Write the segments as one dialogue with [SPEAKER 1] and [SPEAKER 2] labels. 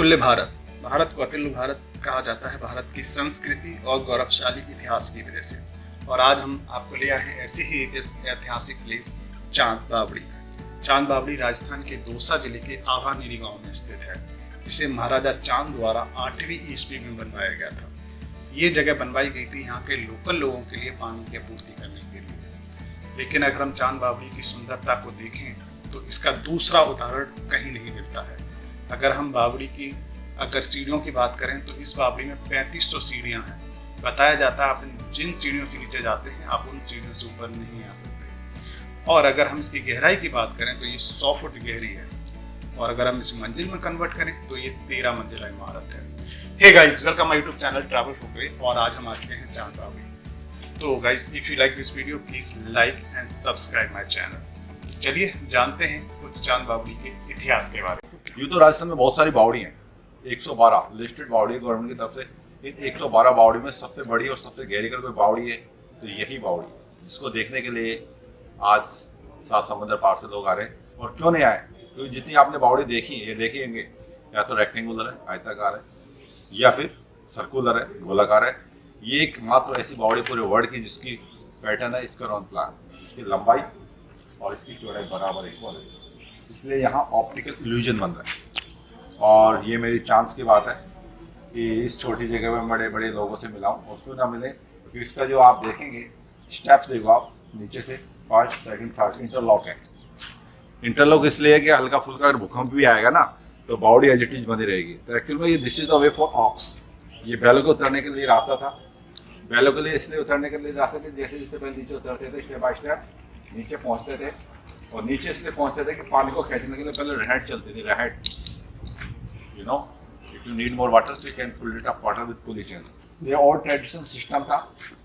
[SPEAKER 1] प्रफुल्ल भारत। भारत को अतुल्य भारत कहा जाता है भारत की संस्कृति और गौरवशाली इतिहास की वजह से। और आज हम आपको ले आए हैं ऐसी ही एक ऐतिहासिक प्लेस, चांद बावड़ी। चांद बावड़ी राजस्थान के दौसा जिले के आभानेरी गांव में स्थित है, जिसे महाराजा चांद द्वारा 8वीं ईस्वी में बनवाया गया था। ये जगह बनवाई गई थी यहाँ के लोकल लोगों के लिए पानी की आपूर्ति करने के लिए। लेकिन अगर हम चांद बावड़ी की सुंदरता को देखें तो इसका दूसरा उदाहरण कहीं नहीं मिलता है। अगर हम बावड़ी की सीढ़ियों की बात करें तो इस बावड़ी में 3500 सीढ़ियां हैं। बताया जाता है आप जिन सीढ़ियों से नीचे जाते हैं आप उन सीढ़ियों से ऊपर नहीं आ सकते। और अगर हम इसकी गहराई की बात करें तो ये 100 फुट गहरी है। और अगर हम इसे मंजिल में कन्वर्ट करें तो ये 13 मंजिला इमारत है। Hey guys, welcome my YouTube channel travel Fukrey. और आज हम आ चुके हैं चांद बावड़ी। तो guys, if you like this video please like and subscribe my channel. चलिए जानते हैं कुछ चांद बावड़ी के इतिहास के बारे में।
[SPEAKER 2] यूँ तो राजस्थान में बहुत सारी बावड़ी हैं, 112 लिस्टेड बावड़ी गवर्नमेंट की तरफ से। इन 112 बावड़ी में सबसे बड़ी और सबसे गहरी कर कोई बावड़ी है तो यही बावड़ी, जिसको देखने के लिए आज 7 समंदर पार से लोग आ रहे हैं। और क्यों नहीं आए? क्योंकि जितनी आपने बावड़ी देखी ये देखेंगे, या तो रेक्टेंगुलर है, आयताकार है, या फिर सर्कुलर है, गोलाकार है। ये एक मात्र ऐसी बावड़ी पूरे वर्ल्ड की जिसकी पैटर्न है इसका राउंड प्लान, इसकी लंबाई और इसकी चौड़ाई बराबर इक्वल है। इसलिए यहाँ ऑप्टिकल इल्यूजन बन रहा है। और ये मेरी चांस की बात है कि इस छोटी जगह में बड़े बड़े लोगों से मिला हूँ। और क्यों ना मिले, क्योंकि इसका जो आप देखेंगे स्टेप्स देखो आप नीचे से, फर्स्ट सेकंड थर्ड इंटरलॉक है। इंटरलॉक इसलिए है कि हल्का फुल्का अगर भूकंप भी आएगा ना तो बावड़ी एज इट इज बनी रहेगी। तो एक्चुअल में ये this is the way for ox. ये बैलों के उतरने के लिए रास्ता था। बैलों के लिए इसलिए उतरने के लिए रास्ते थे, जैसे जैसे पहले नीचे उतरते थे स्टेप बाय स्टेप नीचे पहुँचते थे। और नीचे इसलिए पहुँचते थे कि पानी को खींचने के लिए पहले रहट चलती थी, रहट। You know, if you need more water so you can pull it up water with pulley chain. ये और ट्रेडिशनल सिस्टम था।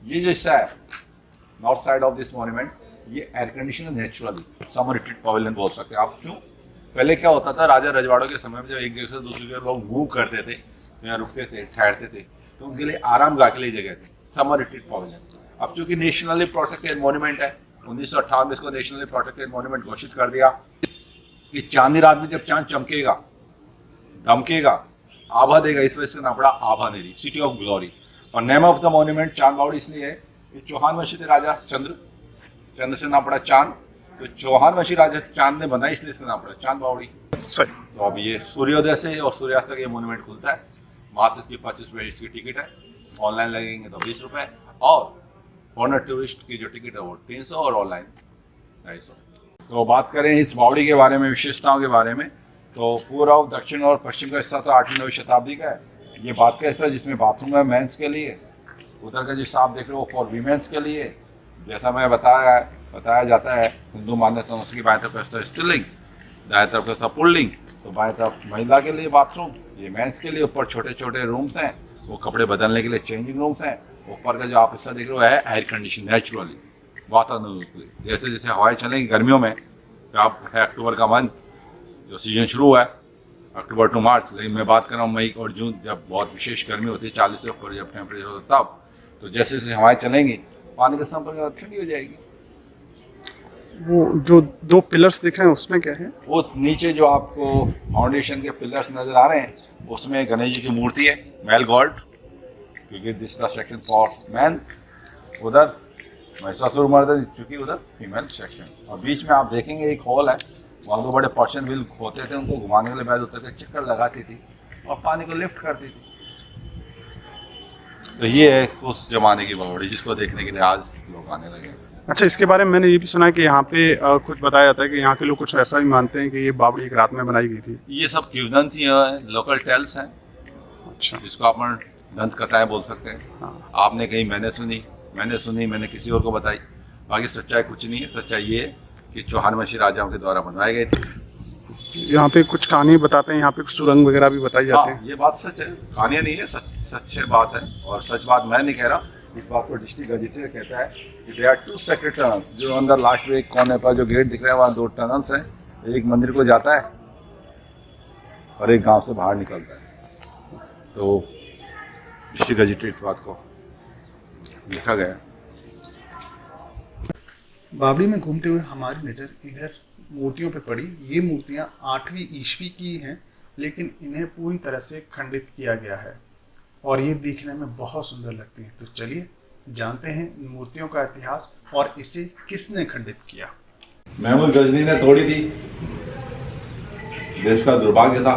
[SPEAKER 2] ये जो हिस्सा है north side of this monument, ये air condition naturally summer retreat pavilion बोल सकते हैं आप। क्यों? पहले क्या होता था, राजा रजवाड़ों के समय में जब एक जगह से दूसरी जगह लोग मूव करते थे, यहाँ रुकते थे, ठहरते थे, तो उनके लिए आराम गाह के लिए जगह थी, समर रिट्रीट पवेलियन। अब चूंकि नेशनली प्रोटेक्टेड मॉन्यूमेंट है, 1958 में इसको नेशनली प्रोटेक्टेड मॉन्यूमेंट घोषित कर दिया कि चांदनी रात में जब चांद चमकेगा, दमकेगा, आभा देगा, इस वजह से नाम पड़ा आभानेरी, सिटी ऑफ ग्लोरी। और नेम ऑफ द मॉन्यूमेंट चांद बावड़ी इसलिए है कि चौहान वंशी थे राजा चंद्र से नाम पड़ा चांद। तो चौहान वंशी राजा चांद ने बनाया, इसलिए इसका नाम पड़ा चांद बावड़ी। तो अब ये सूर्योदय से और सूर्यास्त तक ये मॉन्यूमेंट खुलता है। मात्र इसकी 25 रुपये इसकी टिकट है। ऑनलाइन लगेंगे तो 20 रुपये, और फॉरनर टूरिस्ट की जो टिकट है वो 300 और ऑनलाइन 250। तो बात करें इस बावड़ी के बारे में, विशेषताओं के बारे में, तो पूर्व, दक्षिण और पश्चिम का हिस्सा तो 8वीं-9वीं शताब्दी का है। ये बात का हिस्सा जिसमें बाथरूम है मेंस के लिए। उधर का जिस आप देख रहे हो वो फॉर वीमेंस के लिए। जैसा मैं बताया जाता है हिंदू मान्यता उसकी बाएं तरफ का हिस्सा स्त्रीलिंग, दाएं तरफ का हिस्सा पुल्लिंग। तो बाएं तरफ महिला के लिए बाथरूम, ये मेंस के लिए। ऊपर छोटे छोटे रूम्स हैं, वो कपड़े बदलने के लिए चेंजिंग रूम्स हैं। ऊपर का जो आप हिस्सा देख रहे हो है एयर कंडीशन, नेचुरली वातावरण। जैसे जैसे हवाएं चलेंगी गर्मियों में, तो आप है अक्टूबर का मंथ जो सीजन शुरू है, अक्टूबर टू मार्च। लेकिन मैं बात कर रहा हूँ मई और जून, जब बहुत विशेष गर्मी होती है, 40 से ऊपर जब टेम्परेचर होता है तब। तो जैसे जैसे हवाएं चलेंगी पानी का संपर्क ठंडी हो जाएगी।
[SPEAKER 1] वो जो 2 पिलर्स दिख रहे हैं उसमें क्या है?
[SPEAKER 2] वो नीचे जो आपको फाउंडेशन के पिलर्स नजर आ रहे हैं उसमें गणेश जी की मूर्ति है, मेल गॉड, क्योंकि दिस का सेक्शन फॉर मैन। उधर महिषासुर मर्दन, चूंकि उधर फीमेल सेक्शन। और बीच में आप देखेंगे एक हॉल है, वहाँ दो बड़े पर्सन व्हील होते थे, उनको घुमाने के लिए बैल उतर के चक्कर लगाती थी और पानी को लिफ्ट करती थी। तो ये है उस जमाने की बावड़ी जिसको देखने के लिए आज लोग आने लगे।
[SPEAKER 1] अच्छा, इसके बारे में मैंने ये भी सुना है कि यहाँ पे कुछ बताया जाता है कि यहाँ के लोग कुछ ऐसा भी मानते हैं कि ये बावड़ी एक रात में बनाई गई थी।
[SPEAKER 2] ये सब किंवदंती लोकल टेल्स हैं। अच्छा, जिसको आप दंत कथाएं बोल सकते हैं। हाँ। आपने कहीं मैंने सुनी, मैंने किसी और को बताई। बाकी सच्चाई कुछ नहीं है। सच्चाई ये है कि चौहान वंशी राजाओं के द्वारा बनवाए गए थे।
[SPEAKER 1] यहाँ पे कुछ कहानी बताते हैं, यहाँ पे कुछ सुरंग वगैरह भी बताई जाती है।
[SPEAKER 2] ये बात सच है, कहानियाँ नहीं है, सच बात है। और सच बात मैं नहीं कह रहा, इस बात को डिस्ट्रिक्ट गजेटियर कहता है कि देयर आर 2 सेक्रेट टनल्स। जो अंदर लास्ट में एक कोने पर जो गेट दिख रहा है वहाँ 2 टनल्स हैं। एक मंदिर को जाता है और एक गांव से बाहर निकलता है। तो डिस्ट्रिक्ट गजेटियर इस बात को लिखा गया। बावड़ी में घूमते हुए हमारी नज़र इधर मूर्तियों पे पड़ी। ये मूर्तियाँ 8वीं ईस्वी की हैं
[SPEAKER 1] लेकिन इन्हें पूरी तरह से खंडित किया गया है और ये दिखने में बहुत सुंदर लगती हैं। तो चलिए जानते हैं इन मूर्तियों का इतिहास और इसे किसने खंडित किया।
[SPEAKER 2] महमूद गजनी ने तोड़ी थी, देश का दुर्भाग्य था।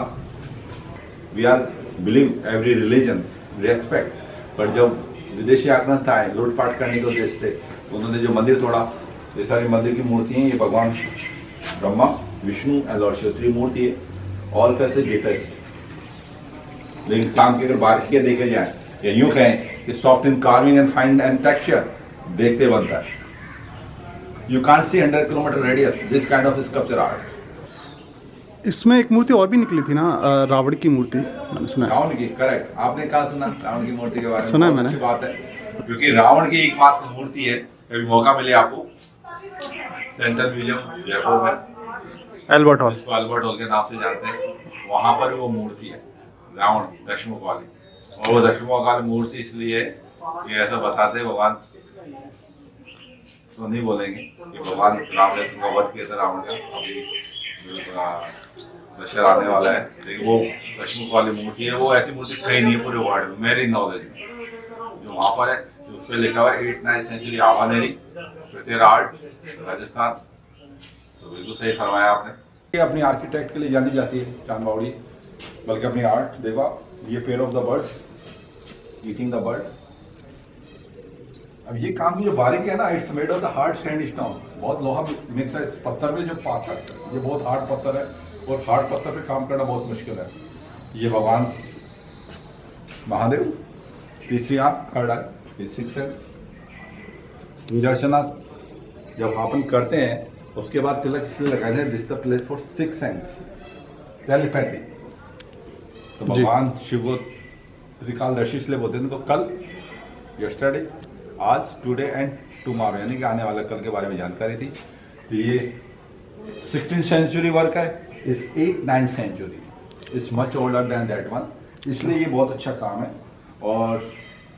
[SPEAKER 2] We are believe every religion respect, पर जब विदेशी आक्रांत आए लूटपाट करने के उद्देश्य से, उन्होंने जो मंदिर तोड़ा, ये सारी मंदिर की मूर्ति हैं, ये भगवान ब्रह्मा विष्णु एंड लॉर्ड शिव की मूर्ति है। ऑल फेसेस डिफेस्ट, लेकिन काम की अगर बारीकियां देखे जाए या यूं कहें कि soft in carving and fine and texture देखते बनता है। You can't see 100 kilometre radius this kind of sculpture art.
[SPEAKER 1] इसमें एक मूर्ति और भी निकली थी ना, रावण की मूर्ति, मैंने सुना है।
[SPEAKER 2] रावण की, करेक्ट। आपने कहा सुना रावण की मूर्ति के बारे में?
[SPEAKER 1] सुना है मैंने।
[SPEAKER 2] अच्छी बात है, क्योंकि रावण की एकमात्र मूर्ति है। कभी मौका मिले आपको, सेंट्रल म्यूजियम जयपुर में,
[SPEAKER 1] एल्बर्ट हॉल,
[SPEAKER 2] जिसको अल्बर्ट हॉल के नाम से जानते हैं, वहां पर वो मूर्ति है रावण दशमुख वाली। और वो दशमुख वाली मूर्ति इसलिए है कि ऐसा बताते हैं भगवान, तो नहीं बोलेंगे कि भगवान राम ने तुमका वध किया था रावण का, अभी दशहरा आने वाला है, लेकिन वो दशमुख वाली मूर्ति है। वो ऐसी मूर्ति कहीं नहीं है पूरे वर्ल्ड में, मेरी नॉलेज में। जो वहाँ पर है, तो उस पर लिखा हुआ है 8th-9th सेंचुरी आवानेरी पृथ्वी आर्ट राजस्थान। तो बिल्कुल सही फरमाया आपने। ये अपनी आर्किटेक्ट के लिए जानी जाती है चांद बावड़ी, बल्कि अपनी आर्ट देखो, ये pair of the birds eating the bird. अब ये काम की जो बारीक है ना, it's made of the hard sandstone, बहुत लोहा मिक्स है पत्थर में। जो पाथर, ये बहुत हार्ड पत्थर है और हार्ड पत्थर पे काम करना बहुत मुश्किल है। ये भगवान महादेव, तीसरी आंख, थर्ड आई, सिक्स सेंस। पूजा अर्चना जब अपन करते हैं उसके बाद तिलक इसलिए लगाए हैं, this the place for six sense telepathy. तो भगवान शिव को त्रिकालदर्शी इसलिए बोलते हैं। तो कल, यस्टरडे, आज, टुडे एंड टुमारो, यानी कि आने वाले कल के बारे में जानकारी थी। तो ये 16th सेंचुरी वर्क है, is 8th-9th century, it's much older than that one. इसलिए ये बहुत अच्छा काम है। और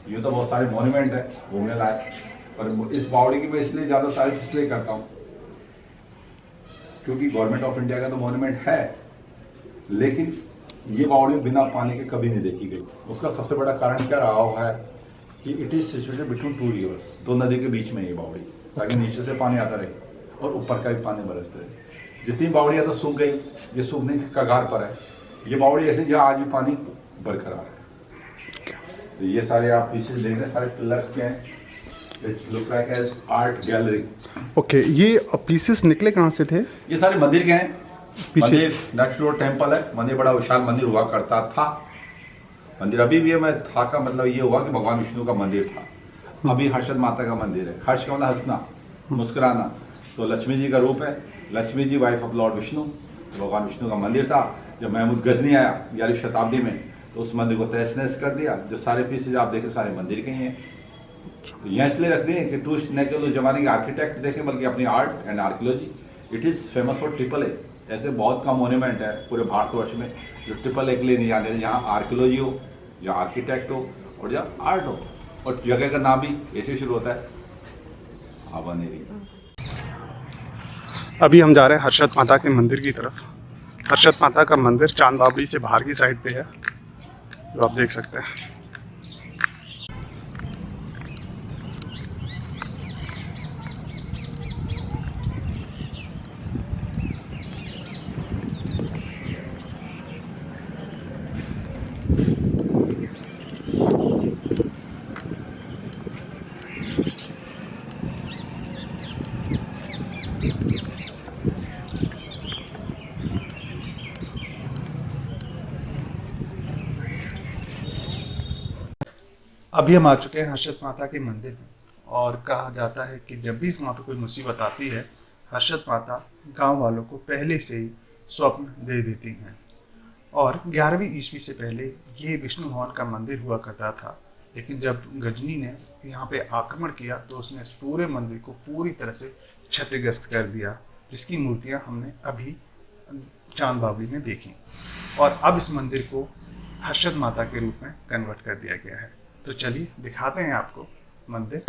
[SPEAKER 2] यूँ तो बहुत सारे मोन्यूमेंट है घूमने लायक, पर इस बावड़ी की मैं इसलिए ज़्यादा तारीफ इसलिए करता हूँ क्योंकि गवर्नमेंट ऑफ इंडिया का तो मोन्यूमेंट है, लेकिन ये बावड़ी बिना पानी के कभी नहीं देखी गई। उसका सबसे बड़ा कारण क्या रहा हुआ है कि it is situated between 2 reverse, 2 नदी के बीच में ये बावड़ी, ताकि नीचे से पानी आता रहे और ऊपर का भी पानी बरसता रहे। जितनी बावड़ियाँ तो सूख गई, ये सूखने के कगार पर है। ये बावड़ी ऐसे जहाँ आज भी पानी बरकरार है। तो ये सारे आप पीछे देख रहे हैं, सारे पिलर्स के हैं। It's look like as art gallery.
[SPEAKER 1] Okay, ये पीसेस निकले कहाँ से थे?
[SPEAKER 2] ये सारे मंदिर के हैं।
[SPEAKER 1] पीछे
[SPEAKER 2] मंदिर नेक्स्ट डोर टेम्पल है। मंदिर बड़ा विशाल मंदिर हुआ करता था। मंदिर अभी भी है, मैं था का मतलब ये हुआ कि भगवान विष्णु का मंदिर था। अभी हर्षद माता का मंदिर है। हर्ष का मतलब हंसना, मुस्कुराना। तो लक्ष्मी जी का रूप है, Lakshmi ji wife of Lord Vishnu. भगवान विष्णु का मंदिर था। जब महमूद गजनी आया 11वीं शताब्दी में, तो उस मंदिर को तहस नहस कर दिया। जो सारे पीसेज आप देखें सारे मंदिर के ही हैं। तो यहाँ इसलिए रख दिए कि टूरिस्ट न केवल उस जमाने के आर्किटेक्ट देखें, बल्कि अपनी art and archaeology. It is famous for triple A. ऐसे बहुत कम मोन्यूमेंट है पूरे भारतवर्ष में जो ट्रिपल ए के लिए नहीं जाने, जहाँ आर्कियोलॉजी हो, या आर्किटेक्ट हो, और या आर्ट हो। और जगह का नाम भी ऐसे शुरू होता है, आवानेरी।
[SPEAKER 1] अभी हम जा रहे हैं हर्षद माता के मंदिर की तरफ। हर्षद माता का मंदिर चांद बावड़ी से बाहर की साइड पे है, जो आप देख सकते हैं। अभी हम आ चुके हैं हर्षद माता के मंदिर में, और कहा जाता है कि जब भी इस वहाँ पर कोई मुसीबत आती है, हर्षद माता गांव वालों को पहले से ही स्वप्न दे देती हैं। और 11वीं ईस्वी से पहले ये विष्णु भवन का मंदिर हुआ करता था, लेकिन जब गजनी ने यहाँ पे आक्रमण किया तो उसने इस पूरे मंदिर को पूरी तरह से क्षतिग्रस्त कर दिया, जिसकी मूर्तियाँ हमने अभी चांद बावड़ी में देखी। और अब इस मंदिर को हर्षद माता के रूप में कन्वर्ट कर दिया गया है। तो चलिए दिखाते हैं आपको मंदिर।